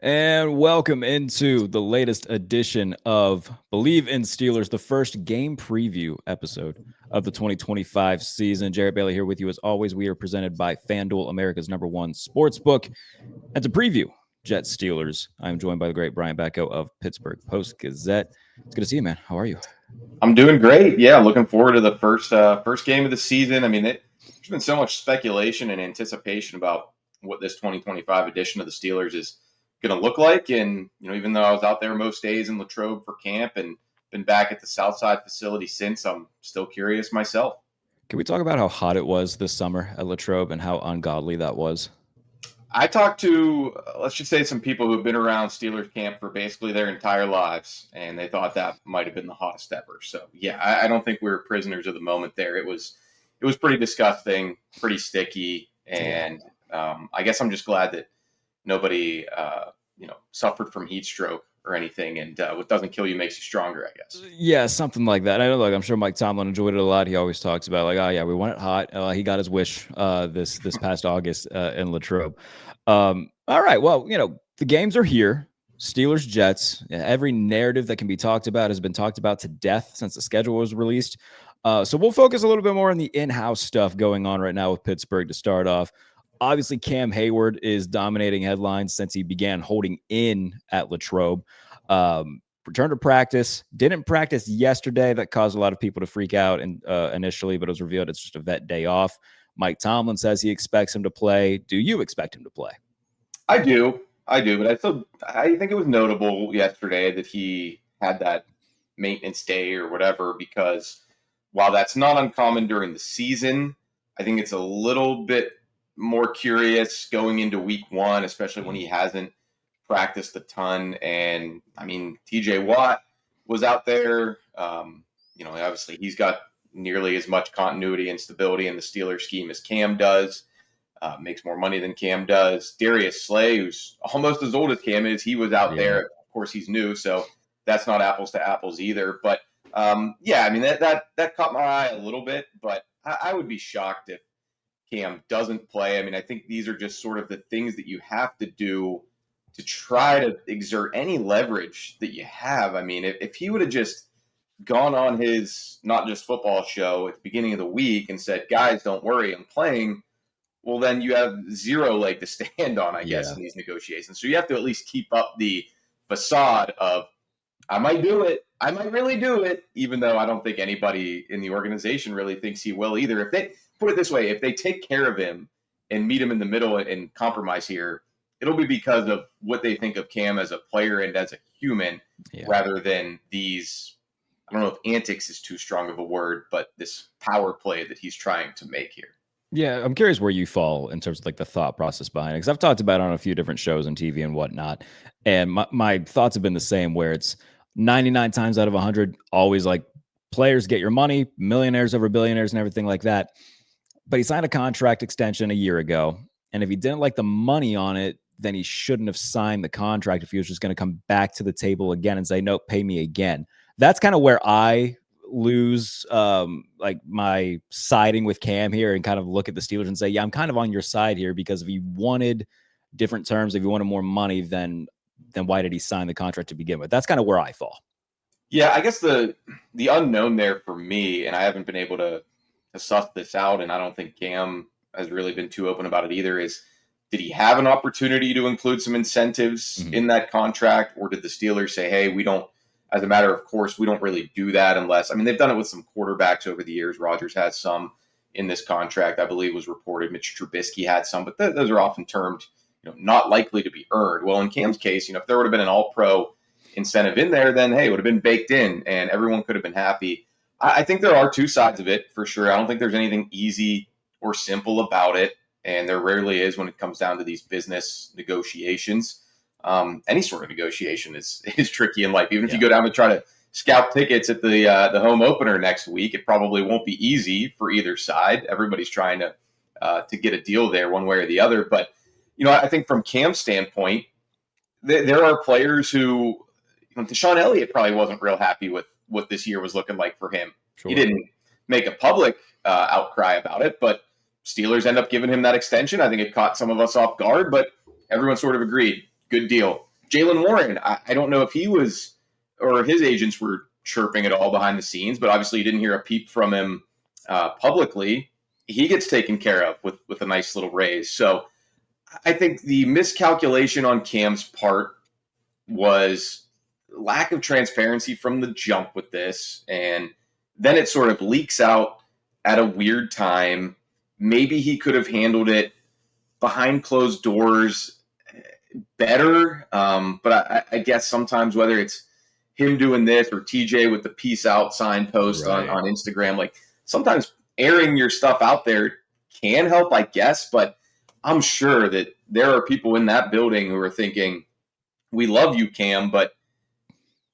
And welcome into the latest edition of Believe in Steelers, the first game preview episode of the 2025 season. Jared Bailey here with you. As always, we are presented by FanDuel, America's #1 sportsbook. And to preview Jets Steelers, I'm joined by the great Brian Becko of Pittsburgh Post-Gazette. It's good to see you, man. How are you? I'm doing great. Yeah, looking forward to the first game of the season. I mean, there's been so much speculation and anticipation about what this 2025 edition of the Steelers is going to look like. And even though I was out there most days in Latrobe for camp and been back at the Southside facility since, I'm still curious myself. Can we talk about how hot it was this summer at Latrobe and how ungodly that was? I talked to, let's just say, some people who have been around Steelers camp for basically their entire lives, and they thought that might have been the hottest ever. So, yeah, I don't think we were prisoners of the moment there. It was pretty disgusting, pretty sticky, and I guess I'm just glad that nobody, suffered from heat stroke or anything. And what doesn't kill you makes you stronger, I guess. Yeah, something like that. I know, I'm sure Mike Tomlin enjoyed it a lot. He always talks about oh yeah, we want it hot. He got his wish this past August in Latrobe. All right, well, the games are here. Steelers, Jets. Every narrative that can be talked about has been talked about to death since the schedule was released. So we'll focus a little bit more on the in-house stuff going on right now with Pittsburgh to start off. Obviously, Cam Hayward is dominating headlines since he began holding in at Latrobe. Returned to practice, didn't practice yesterday. That caused a lot of people to freak out initially, but it was revealed it's just a vet day off. Mike Tomlin says he expects him to play. Do you expect him to play? I do, but I think it was notable yesterday that he had that maintenance day or whatever, because while that's not uncommon during the season, I think it's a little bit more curious going into week one, especially when he hasn't practiced a ton. And I mean, TJ Watt was out there. Obviously he's got nearly as much continuity and stability in the Steelers scheme as Cam does. Makes more money than Cam does. Darius Slay, who's almost as old as Cam is, he was out there. Of course, he's new, so that's not apples to apples either. But I mean that caught my eye a little bit. But I would be shocked if Cam doesn't play. I mean, I think these are just sort of the things that you have to do to try to exert any leverage that you have. I mean, if he would have just gone on his not just football show at the beginning of the week and said, guys, don't worry, I'm playing, well, then you have zero leg to stand on, I guess, in these negotiations. So you have to at least keep up the facade of, I might do it. I might really do it, even though I don't think anybody in the organization really thinks he will either. If they put it this way, if they take care of him and meet him in the middle and compromise here, it'll be because of what they think of Cam as a player and as a human, rather than these, I don't know if antics is too strong of a word, but this power play that he's trying to make here. Yeah, I'm curious where you fall in terms of like the thought process behind it, because I've talked about it on a few different shows on TV and whatnot, and my thoughts have been the same, where it's 99 times out of 100, always like players get your money, millionaires over billionaires and everything like that. But he signed a contract extension a year ago, and if he didn't like the money on it, then he shouldn't have signed the contract if he was just going to come back to the table again and say, nope, pay me again. That's kind of where I lose like my siding with Cam here and kind of look at the Steelers and say, yeah, I'm kind of on your side here, because if he wanted different terms, if he wanted more money, then why did he sign the contract to begin with? That's kind of where I fall. Yeah, I guess the unknown there for me, and I haven't been able to suss this out, and I don't think Cam has really been too open about it either, is did he have an opportunity to include some incentives in that contract, or did the Steelers say, hey, we don't, as a matter of course, we don't really do that unless, I mean, they've done it with some quarterbacks over the years. Rodgers has some in this contract, I believe was reported. Mitch Trubisky had some, but those are often termed, not likely to be earned. Well, in Cam's case, if there would have been an all-pro incentive in there, then, hey, it would have been baked in and everyone could have been happy. I think there are two sides of it for sure. I don't think there's anything easy or simple about it. And there rarely is when it comes down to these business negotiations. Any sort of negotiation is tricky in life. Even if you go down to try to scalp tickets at the home opener next week, it probably won't be easy for either side. Everybody's trying to get a deal there one way or the other. But, I think from Cam's standpoint, there are players who, Deshaun Elliott probably wasn't real happy with what this year was looking like for him. Sure. He didn't make a public outcry about it, but Steelers end up giving him that extension. I think it caught some of us off guard, but everyone sort of agreed. Good deal. Jalen Warren, I don't know if he was or his agents were chirping at all behind the scenes, but obviously you didn't hear a peep from him publicly. He gets taken care of with a nice little raise. So I think the miscalculation on Cam's part was lack of transparency from the jump with this. And then it sort of leaks out at a weird time. Maybe he could have handled it behind closed doors better. But I guess sometimes whether it's him doing this or TJ with the peace out sign post Right. on Instagram, like sometimes airing your stuff out there can help, I guess. But I'm sure that there are people in that building who are thinking, we love you, Cam, but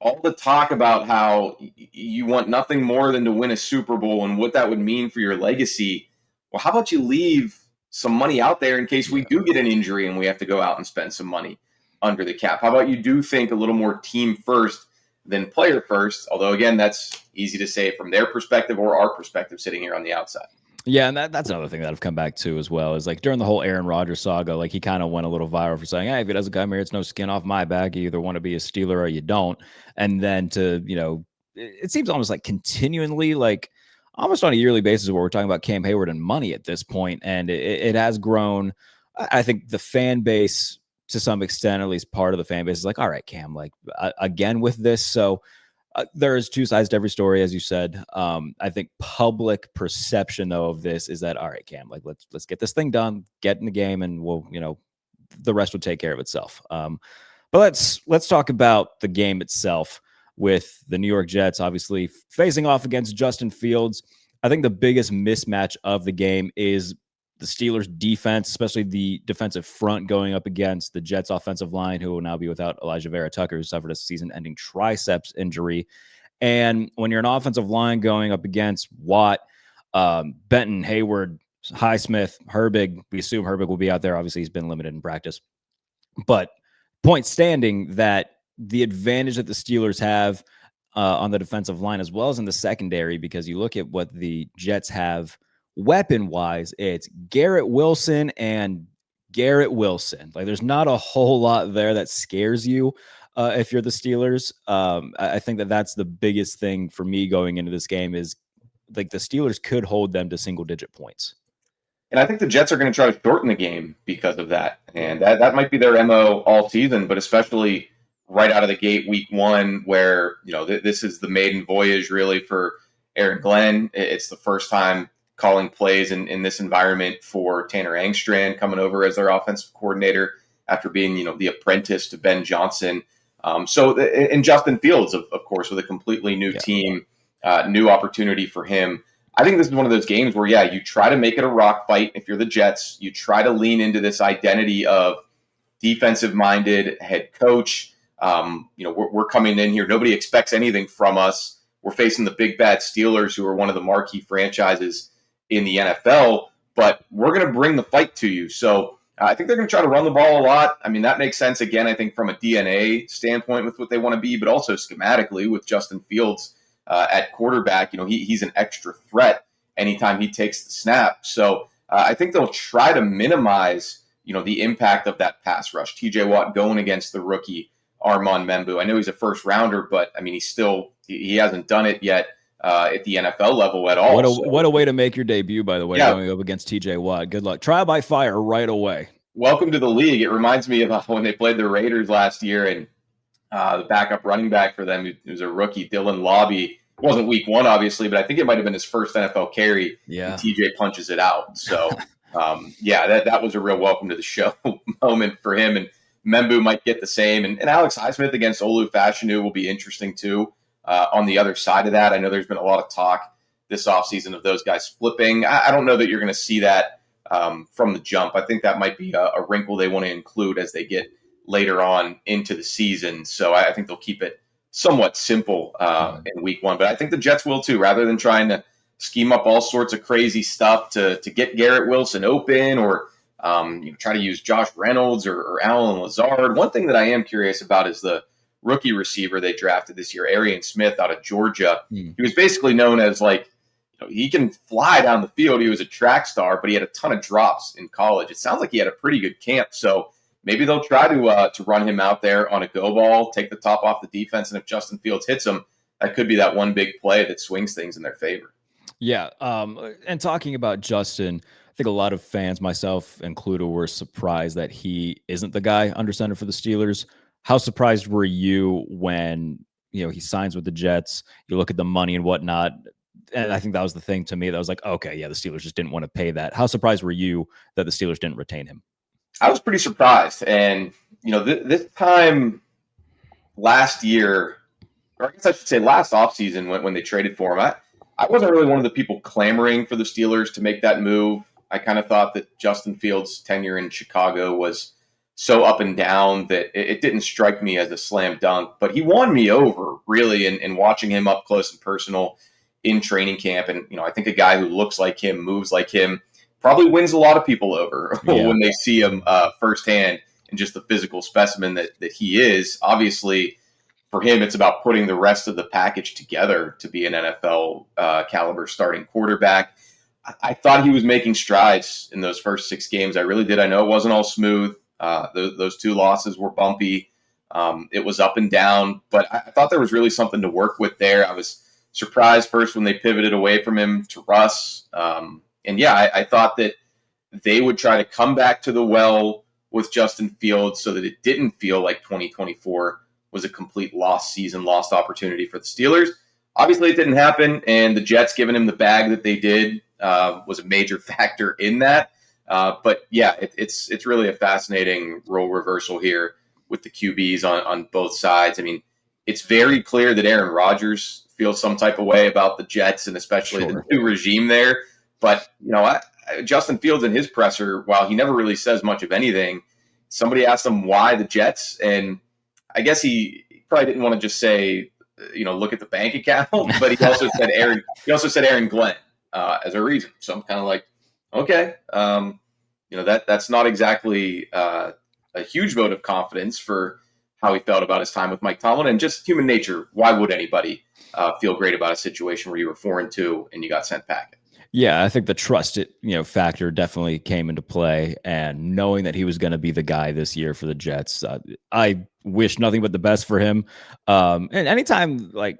all the talk about how you want nothing more than to win a Super Bowl and what that would mean for your legacy. Well, how about you leave some money out there in case we do get an injury and we have to go out and spend some money under the cap? How about you do think a little more team first than player first? Although, again, that's easy to say from their perspective or our perspective sitting here on the outside. Yeah, and that's another thing that I've come back to as well is like during the whole Aaron Rodgers saga, like he kind of went a little viral for saying, "Hey, if he doesn't come here, it's no skin off my back. You either want to be a Steeler or you don't." And then to it seems almost like continually, like almost on a yearly basis, where we're talking about Cam Hayward and money at this point, and it has grown. I think the fan base, to some extent, at least part of the fan base, is like, "All right, Cam, like again with this." So there is two sides to every story, as you said. I think public perception, though, of this is that, all right, Cam, like let's get this thing done, get in the game, and we'll, the rest will take care of itself. But let's talk about the game itself with the New York Jets, obviously facing off against Justin Fields. I think the biggest mismatch of the game is the Steelers' defense, especially the defensive front going up against the Jets' offensive line, who will now be without Elijah Vera Tucker, who suffered a season-ending triceps injury. And when you're an offensive line going up against Watt, Benton, Hayward, Highsmith, Herbig, we assume Herbig will be out there. Obviously, he's been limited in practice. But point standing that the advantage that the Steelers have on the defensive line as well as in the secondary, because you look at what the Jets have weapon-wise, it's Garrett Wilson and Garrett Wilson. Like, there's not a whole lot there that scares you if you're the Steelers. I think that that's the biggest thing for me going into this game is, like, the Steelers could hold them to single-digit points. And I think the Jets are going to try to shorten the game because of that. And that might be their MO all season, but especially right out of the gate week one, where, this is the maiden voyage really for Aaron Glenn. It's the first time calling plays in this environment for Tanner Angstrand coming over as their offensive coordinator after being, the apprentice to Ben Johnson. And Justin Fields, of course, with a completely new team, new opportunity for him. I think this is one of those games where, you try to make it a rock fight if you're the Jets. You try to lean into this identity of defensive-minded head coach. We're coming in here. Nobody expects anything from us. We're facing the big bad Steelers, who are one of the marquee franchises in the NFL, but we're going to bring the fight to you. So I think they're going to try to run the ball a lot. I mean, that makes sense, again, I think from a DNA standpoint with what they want to be, but also schematically with Justin Fields at quarterback. He's an extra threat anytime he takes the snap. So I think they'll try to minimize, the impact of that pass rush. TJ Watt going against the rookie Armand Membu. I know he's a first rounder, but I mean, he hasn't done it yet at the NFL level at all. What a way to make your debut, by the way, going up against TJ Watt. Good luck. Trial by fire right away. Welcome to the league. It reminds me of when they played the Raiders last year, and the backup running back for them, who was a rookie, Dylan Lobby. It wasn't week one, obviously, but I think it might have been his first NFL carry. Yeah. And TJ punches it out. So, that was a real welcome to the show moment for him. And Membu might get the same. And Alex Highsmith against Olu Fashanu will be interesting, too. On the other side of that, I know there's been a lot of talk this offseason of those guys flipping. I don't know that you're going to see that from the jump. I think that might be a wrinkle they want to include as they get later on into the season. So I think they'll keep it somewhat simple in week one. But I think the Jets will too, rather than trying to scheme up all sorts of crazy stuff to get Garrett Wilson open or try to use Josh Reynolds or Alan Lazard. One thing that I am curious about is the rookie receiver they drafted this year, Arian Smith out of Georgia. He was basically known as he can fly down the field. He was a track star, but he had a ton of drops in college. It sounds like he had a pretty good camp. So maybe they'll try to run him out there on a go ball, take the top off the defense, and if Justin Fields hits him, that could be that one big play that swings things in their favor. Yeah. And talking about Justin, I think a lot of fans, myself included, were surprised that he isn't the guy under center for the Steelers. How surprised were you when he signs with the Jets? You look at the money and whatnot, and I think that was the thing to me that was like, okay, yeah, the Steelers just didn't want to pay that. How surprised were you that the Steelers didn't retain him? I was pretty surprised, and this time last year, or I guess I should say last offseason when they traded for him, I wasn't really one of the people clamoring for the Steelers to make that move. I kind of thought that Justin Fields' tenure in Chicago was so up and down that it didn't strike me as a slam dunk. But he won me over, really, in watching him up close and personal in training camp. And, I think a guy who looks like him, moves like him, probably wins a lot of people over when they see him firsthand and just the physical specimen that he is. Obviously, for him, it's about putting the rest of the package together to be an NFL caliber starting quarterback. I thought he was making strides in those first 6 games. I really did. I know it wasn't all smooth. Those 2 losses were bumpy. It was up and down, but I thought there was really something to work with there. I was surprised first when they pivoted away from him to Russ. I thought that they would try to come back to the well with Justin Fields so that it didn't feel like 2024 was a complete lost season, lost opportunity for the Steelers. Obviously, it didn't happen, and the Jets giving him the bag that they did was a major factor in that. It's really a fascinating role reversal here with the QBs on both sides. I mean, it's very clear that Aaron Rodgers feels some type of way about the Jets and especially the new regime there. But, Justin Fields in his presser, while he never really says much of anything, somebody asked him why the Jets, and I guess he probably didn't want to just say, look at the bank account, but he also said Aaron. He also said Aaron Glenn as a reason. So I'm kind of like, okay, that's not exactly a huge vote of confidence for how he felt about his time with Mike Tomlin, and just human nature. Why would anybody feel great about a situation where you were 4-2 and you got sent packing? Yeah, I think the trust factor definitely came into play, and knowing that he was going to be the guy this year for the Jets, I wish nothing but the best for him. And anytime, like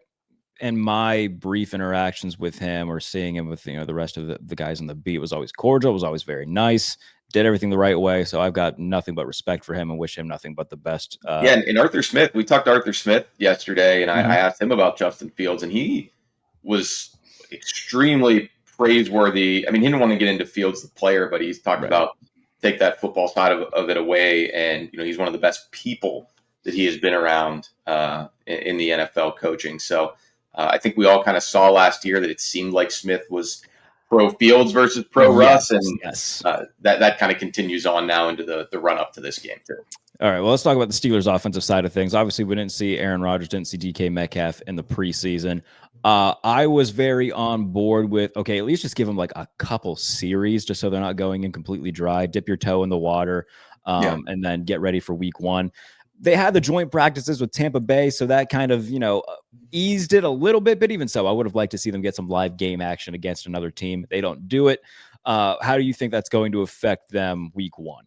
in my brief interactions with him or seeing him with the rest of the guys on the beat, was always cordial, was always very nice, did everything the right way. So I've got nothing but respect for him and wish him nothing but the best. And Arthur Smith, we talked to Arthur Smith yesterday, and I asked him about Justin Fields, and he was extremely praiseworthy. I mean, he didn't want to get into Fields the player, but he's talked about take that football side of it away, and he's one of the best people that he has been around in the NFL coaching. So I think we all kind of saw last year that it seemed like Smith was pro Fields versus pro Russ, and that kind of continues on now into the run up to this game too. All right, well, let's talk about the Steelers' offensive side of things. Obviously, we didn't see Aaron Rodgers, didn't see DK Metcalf in the preseason. I was very on board with, okay, at least just give them like a couple series just so they're not going in completely dry. Dip your toe in the water and then get ready for week 1. They had the joint practices with Tampa Bay, so that kind of, eased it a little bit. But even so, I would have liked to see them get some live game action against another team. They don't do it. How do you think that's going to affect them week 1?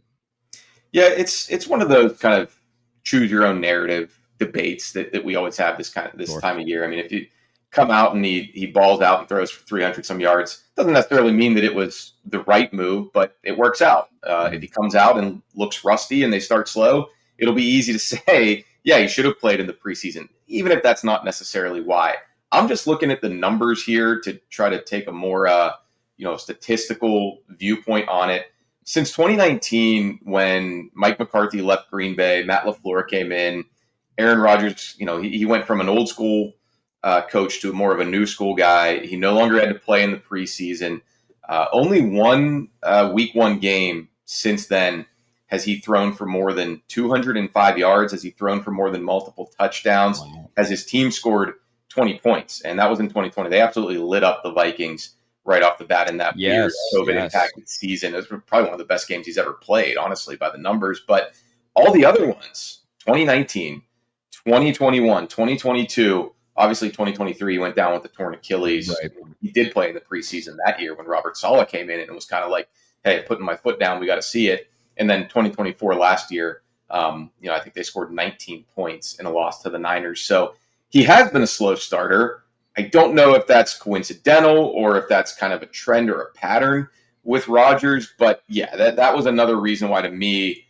Yeah, it's one of those kind of choose your own narrative debates that we always have this time of year. I mean, if you come out and he balls out and throws for 300 some yards, doesn't necessarily mean that it was the right move, but it works out. If he comes out and looks rusty and they start slow, it'll be easy to say, yeah, he should have played in the preseason, even if that's not necessarily why. I'm just looking at the numbers here to try to take a more statistical viewpoint on it. Since 2019, when Mike McCarthy left Green Bay, Matt LaFleur came in, Aaron Rodgers, he went from an old school coach to more of a new school guy. He no longer had to play in the preseason. Only one week 1 game since then has he thrown for more than 205 yards. Has he thrown for more than multiple touchdowns? Wow. Has his team scored 20 points? And that was in 2020. They absolutely lit up the Vikings right off the bat in that weird COVID-impacted season. It was probably one of the best games he's ever played, honestly, by the numbers. But all the other ones, 2019, 2021, 2022, obviously 2023, he went down with the torn Achilles. Right. He did play in the preseason that year when Robert Saleh came in, and it was kind of like, hey, putting my foot down, we got to see it. And then 2024 last year, I think they scored 19 points in a loss to the Niners. So he has been a slow starter. I don't know if that's coincidental or if that's kind of a trend or a pattern with Rodgers, but yeah, that was another reason why, to me,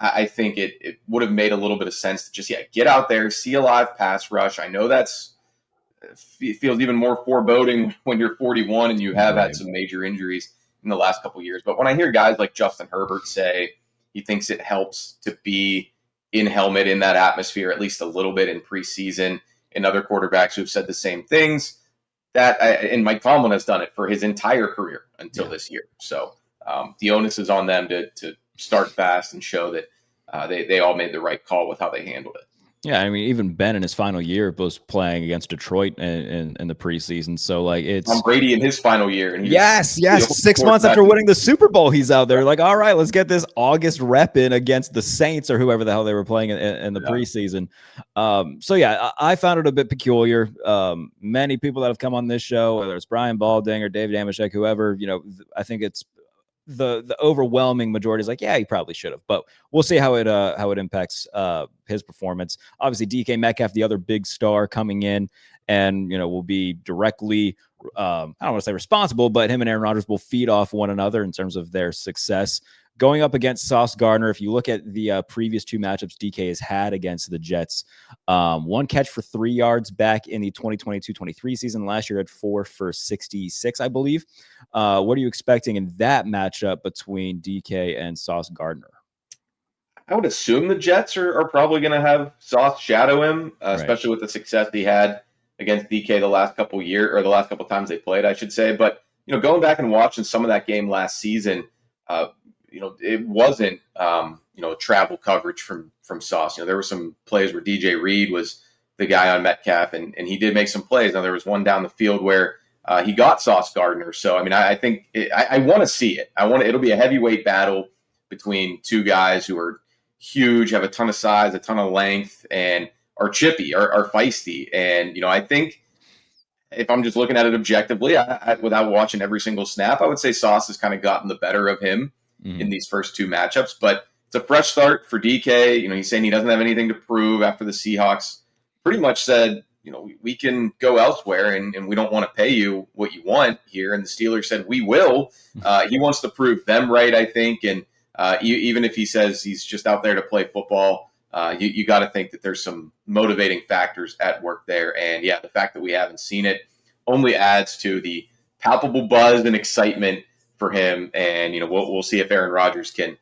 I think it would have made a little bit of sense to just get out there, see a live pass rush. I know it feels even more foreboding when you're 41 and you have had Right. some major injuries in the last couple of years. But when I hear guys like Justin Herbert say he thinks it helps to be in helmet in that atmosphere at least a little bit in preseason, and other quarterbacks who've said the same things, and Mike Tomlin has done it for his entire career until this year. So the onus is on them to start fast and show that they all made the right call with how they handled it. Yeah, I mean, even Ben in his final year was playing against Detroit in the preseason. So like Tom it's Brady in his final year, and he was yes, the only 6 months quarterback. after winning the Super Bowl, he's out there like, all right, let's get this August rep in against the Saints or whoever the hell they were playing in the preseason. So yeah, I found it a bit peculiar. Many people that have come on this show, whether it's Brian Balding or David Amashek, whoever, I think it's the overwhelming majority is like, yeah, he probably should have, but we'll see how it impacts his performance. Obviously, DK Metcalf, the other big star coming in, and will be directly, I don't want to say responsible, but him and Aaron Rodgers will feed off one another in terms of their success. Going up against Sauce Gardner, if you look at the previous two matchups DK has had against the Jets, one catch for 3 yards back in the 2022-23 season. Last year had 4 for 66, I believe. What are you expecting in that matchup between DK and Sauce Gardner? I would assume the Jets are probably going to have Sauce shadow him, Right. especially with the success he had against DK the last couple years, or the last couple times they played, I should say. But going back and watching some of that game last season, it wasn't travel coverage from Sauce. There were some plays where DJ Reed was the guy on Metcalf, and he did make some plays. Now there was one down the field where he got Sauce Gardner. So I mean, I think I want to see it. It'll be a heavyweight battle between two guys who are huge, have a ton of size, a ton of length, and are chippy, are feisty. And I think if I'm just looking at it objectively, without watching every single snap, I would say Sauce has kind of gotten the better of him in these first two matchups. But it's a fresh start for DK. He's saying he doesn't have anything to prove after the Seahawks pretty much said, we can go elsewhere and we don't want to pay you what you want here. And the Steelers said, we will. He wants to prove them right, I think. And even if he says he's just out there to play football, you got to think that there's some motivating factors at work there. And yeah, the fact that we haven't seen it only adds to the palpable buzz and excitement for him. And we'll see if Aaron Rodgers can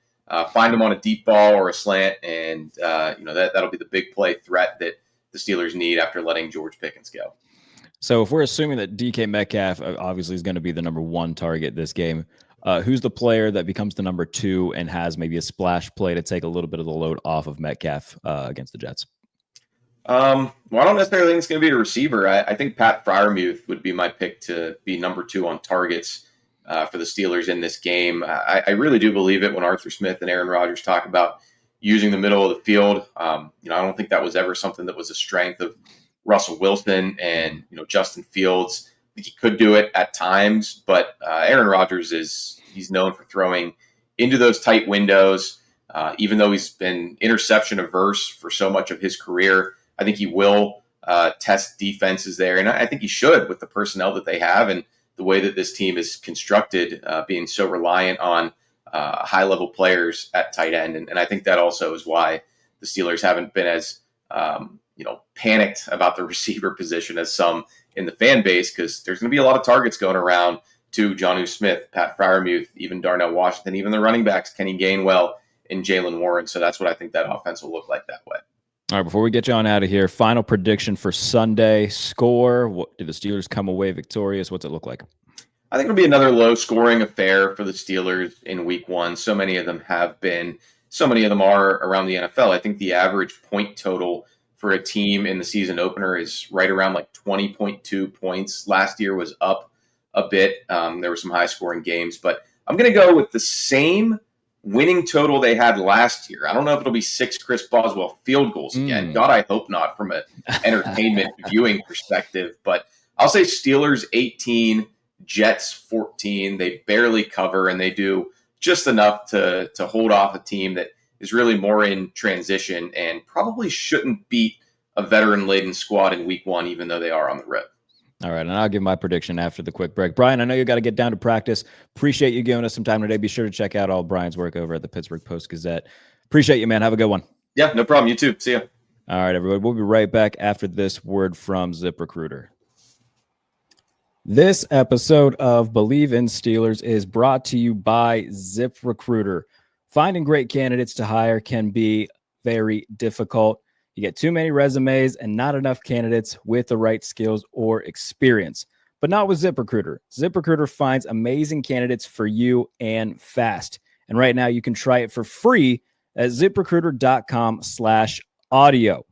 find him on a deep ball or a slant, and that'll be the big play threat that the Steelers need after letting George Pickens go. So if we're assuming that DK Metcalf obviously is going to be the number one target this game, who's the player that becomes the number two and has maybe a splash play to take a little bit of the load off of Metcalf against the Jets? Well, I don't necessarily think it's going to be a receiver. I think Pat Freiermuth would be my pick to be number two on targets for the Steelers in this game. I really do believe it when Arthur Smith and Aaron Rodgers talk about using the middle of the field. I don't think that was ever something that was a strength of Russell Wilson and Justin Fields. I think he could do it at times, but Aaron Rodgers he's known for throwing into those tight windows. Even though he's been interception averse for so much of his career, I think he will test defenses there, and I think he should with the personnel that they have and the way that this team is constructed, being so reliant on high-level players at tight end. And I think that also is why the Steelers haven't been as panicked about the receiver position as some in the fan base, because there's going to be a lot of targets going around to Jonnu Smith, Pat Freiermuth, even Darnell Washington, even the running backs, Kenny Gainwell and Jalen Warren. So that's what I think that offense will look like that way. All right, before we get you on out of here, final prediction for Sunday. Score. Do the Steelers come away victorious? What's it look like? I think it'll be another low-scoring affair for the Steelers in Week 1. So many of them have been. So many of them are around the NFL. I think the average point total for a team in the season opener is right around like 20.2 points. Last year was up a bit. There were some high-scoring games. But I'm going to go with the same winning total they had last year. I don't know if it'll be 6 Chris Boswell field goals again. God, I hope not from an entertainment viewing perspective. But I'll say Steelers 18, Jets 14. They barely cover, and they do just enough to hold off a team that is really more in transition and probably shouldn't beat a veteran-laden squad in week one, even though they are on the road. All right, and I'll give my prediction after the quick break. Brian, I know you got to get down to practice. Appreciate you giving us some time today. Be sure to check out all Brian's work over at the Pittsburgh Post-Gazette. Appreciate you, man. Have a good one. Yeah, no problem. You too. See ya. All right, everybody. We'll be right back after this word from ZipRecruiter. This episode of Believe in Steelers is brought to you by ZipRecruiter. Finding great candidates to hire can be very difficult. You get too many resumes and not enough candidates with the right skills or experience. But not with ZipRecruiter. ZipRecruiter finds amazing candidates for you and fast. And right now you can try it for free at ZipRecruiter.com/audio.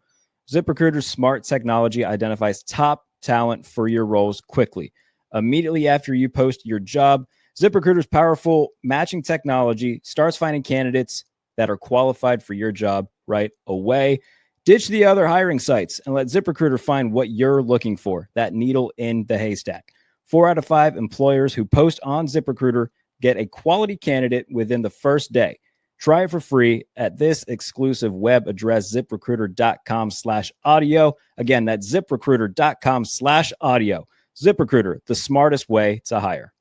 ZipRecruiter's smart technology identifies top talent for your roles quickly. Immediately after you post your job, ZipRecruiter's powerful matching technology starts finding candidates that are qualified for your job right away. Ditch the other hiring sites and let ZipRecruiter find what you're looking for, that needle in the haystack. 4 out of 5 employers who post on ZipRecruiter get a quality candidate within the first day. Try it for free at this exclusive web address, ZipRecruiter.com/audio. Again, that's ZipRecruiter.com/audio. ZipRecruiter, the smartest way to hire.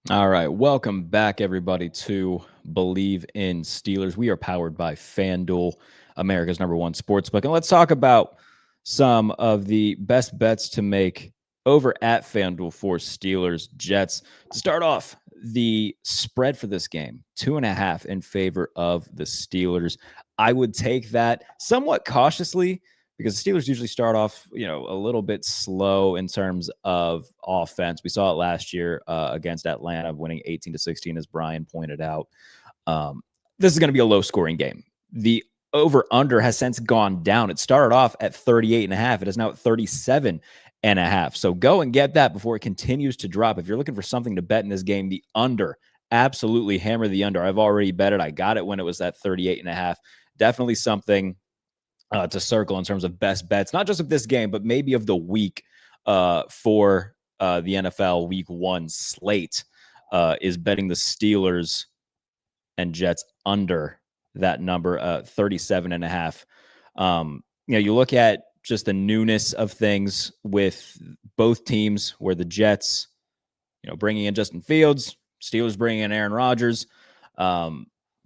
All right. Welcome back, everybody, to Believe in Steelers. We are powered by FanDuel, America's #1 sportsbook. And let's talk about some of the best bets to make over at FanDuel for Steelers Jets. To start off, the spread for this game, 2.5 in favor of the Steelers. I would take that somewhat cautiously because the Steelers usually start off, a little bit slow in terms of offense. We saw it last year against Atlanta, winning 18-16, as Brian pointed out. This is going to be a low-scoring game. The over-under has since gone down. It started off at 38.5. It is now at 37.5. So go and get that before it continues to drop. If you're looking for something to bet in this game, the under, absolutely hammer the under. I've already bet it. I got it when it was at 38.5. Definitely something to circle in terms of best bets, not just of this game, but maybe of the week for the NFL Week 1 slate is betting the Steelers and Jets under that number, 37.5. You look at just the newness of things with both teams, where the Jets, bringing in Justin Fields, Steelers bringing in Aaron Rodgers.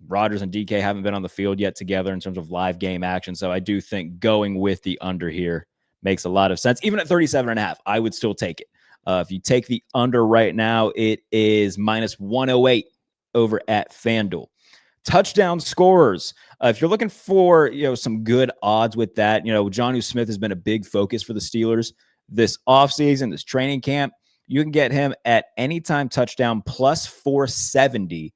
Rodgers and DK haven't been on the field yet together in terms of live game action. So I do think going with the under here makes a lot of sense. Even at 37.5, I would still take it. If you take the under right now, it is -108 over at FanDuel. Touchdown scorers. If you're looking for, some good odds with that, Jonnu Smith has been a big focus for the Steelers this offseason, this training camp. You can get him at anytime touchdown +470.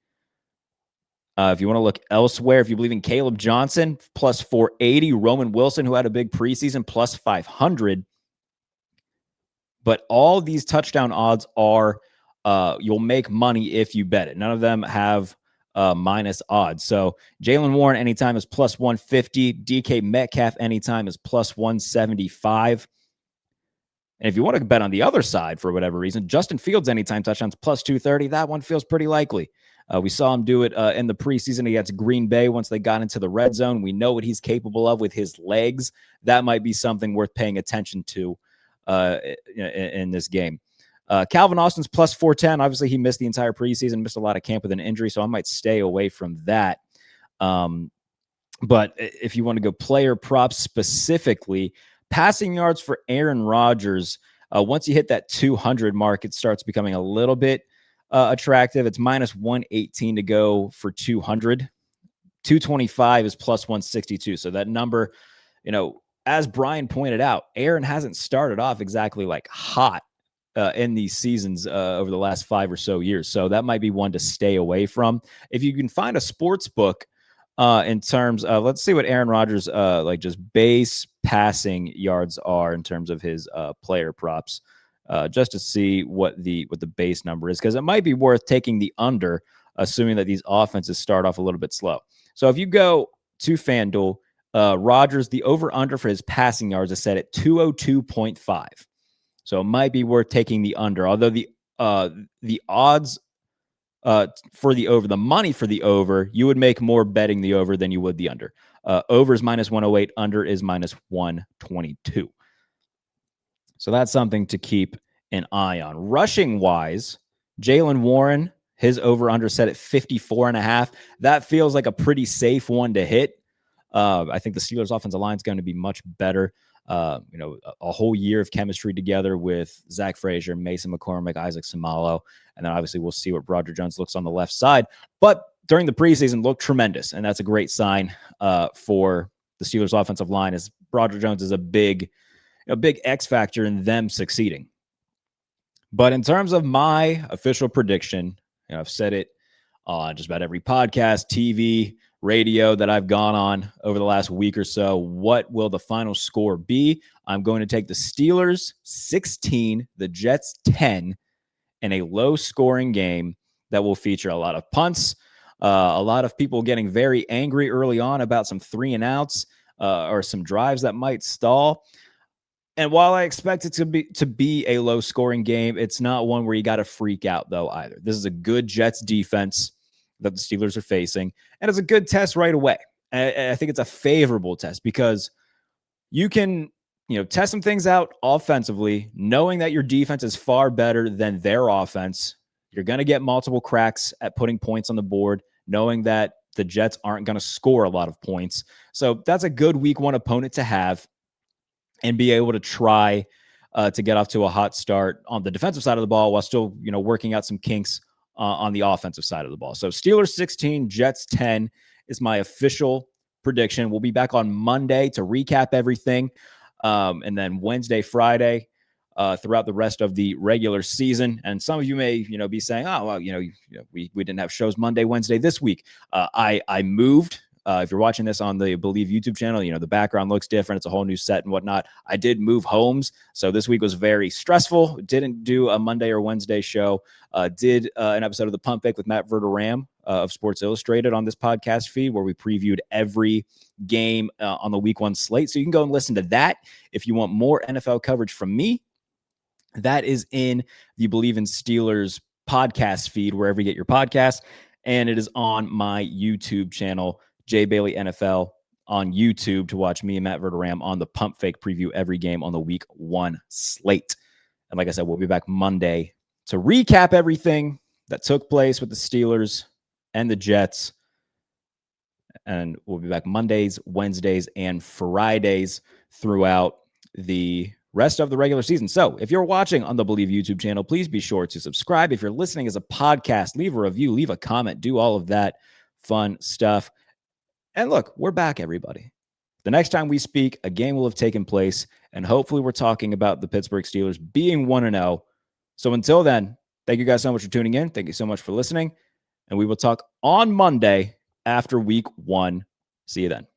If you want to look elsewhere, if you believe in Caleb Johnson, +480. Roman Wilson, who had a big preseason, +500. But all these touchdown odds are, you'll make money if you bet it. None of them have minus odds. So Jaylen Warren anytime is +150. DK Metcalf anytime is +175. And if you want to bet on the other side for whatever reason, Justin Fields anytime touchdowns +230. That one feels pretty likely. We saw him do it in the preseason against Green Bay once they got into the red zone. We know what he's capable of with his legs. That might be something worth paying attention to in this game. Calvin Austin's +410. Obviously, he missed the entire preseason, missed a lot of camp with an injury, so I might stay away from that. But if you want to go player props specifically, passing yards for Aaron Rodgers, once you hit that 200 mark, it starts becoming a little bit attractive. It's -118 to go for 200. 225 is +162. So that number, as Brian pointed out, Aaron hasn't started off exactly like hot in these seasons over the last 5 or so years. So that might be one to stay away from. If you can find a sports book in terms of, let's see what Aaron Rodgers just base passing yards are in terms of his player props. Just to see what the base number is, because it might be worth taking the under, assuming that these offenses start off a little bit slow. So if you go to FanDuel, Rodgers, the over-under for his passing yards is set at 202.5. So it might be worth taking the under, although the odds For the over. The money for the over, you would make more betting the over than you would the under. Over is minus 108, under is minus 122. So that's something to keep an eye on. Rushing wise, Jaylen Warren, his over under set at 54.5. That feels like a pretty safe one to hit. I think the Steelers' offensive line is going to be much better. A whole year of chemistry together with Zach Frazier, Mason McCormick, Isaac Samalo, and then obviously we'll see what Rodgers Jones looks on the left side. But during the preseason, looked tremendous, and that's a great sign for the Steelers' offensive line. As Rodgers Jones is a big X factor in them succeeding. But in terms of my official prediction, I've said it on just about every podcast, TV, radio that I've gone on over the last week or so. What will the final score be? I'm going to take the Steelers 16, the Jets 10, in a low scoring game that will feature a lot of punts, a lot of people getting very angry early on about some 3 and outs or some drives that might stall. And while I expect it to be a low scoring game, it's not one where you got to freak out though either. This is a good Jets defense that the Steelers are facing, and it's a good test right away. I think it's a favorable test because you can, test some things out offensively, knowing that your defense is far better than their offense. You're going to get multiple cracks at putting points on the board, knowing that the Jets aren't going to score a lot of points. So that's a good week 1 opponent to have and be able to try to get off to a hot start on the defensive side of the ball while still, working out some kinks on the offensive side of the ball. So Steelers 16, Jets 10 is my official prediction. We'll be back on Monday to recap everything. And then Wednesday, Friday, throughout the rest of the regular season. And some of you may, be saying, oh, well, we didn't have shows Monday, Wednesday this week. I moved. If you're watching this on the Believe YouTube channel, the background looks different. It's a whole new set and whatnot. I did move homes. So this week was very stressful. Didn't do a Monday or Wednesday show. Did an episode of The Pump Fake with Matt Verderam of Sports Illustrated on this podcast feed where we previewed every game on the week 1 slate. So you can go and listen to that if you want more NFL coverage from me. That is in the Believe in Steelers podcast feed, wherever you get your podcasts. And it is on my YouTube channel, Jay Bailey NFL, on YouTube, to watch me and Matt Verderam on the Pump Fake preview every game on the week 1 slate. And like I said, we'll be back Monday to recap everything that took place with the Steelers and the Jets. And we'll be back Mondays, Wednesdays, and Fridays throughout the rest of the regular season. So if you're watching on the Believe YouTube channel, please be sure to subscribe. If you're listening as a podcast, leave a review, leave a comment, do all of that fun stuff. And look, we're back, everybody. The next time we speak, a game will have taken place, and hopefully we're talking about the Pittsburgh Steelers being 1-0. So until then, thank you guys so much for tuning in. Thank you so much for listening, and we will talk on Monday after week 1. See you then.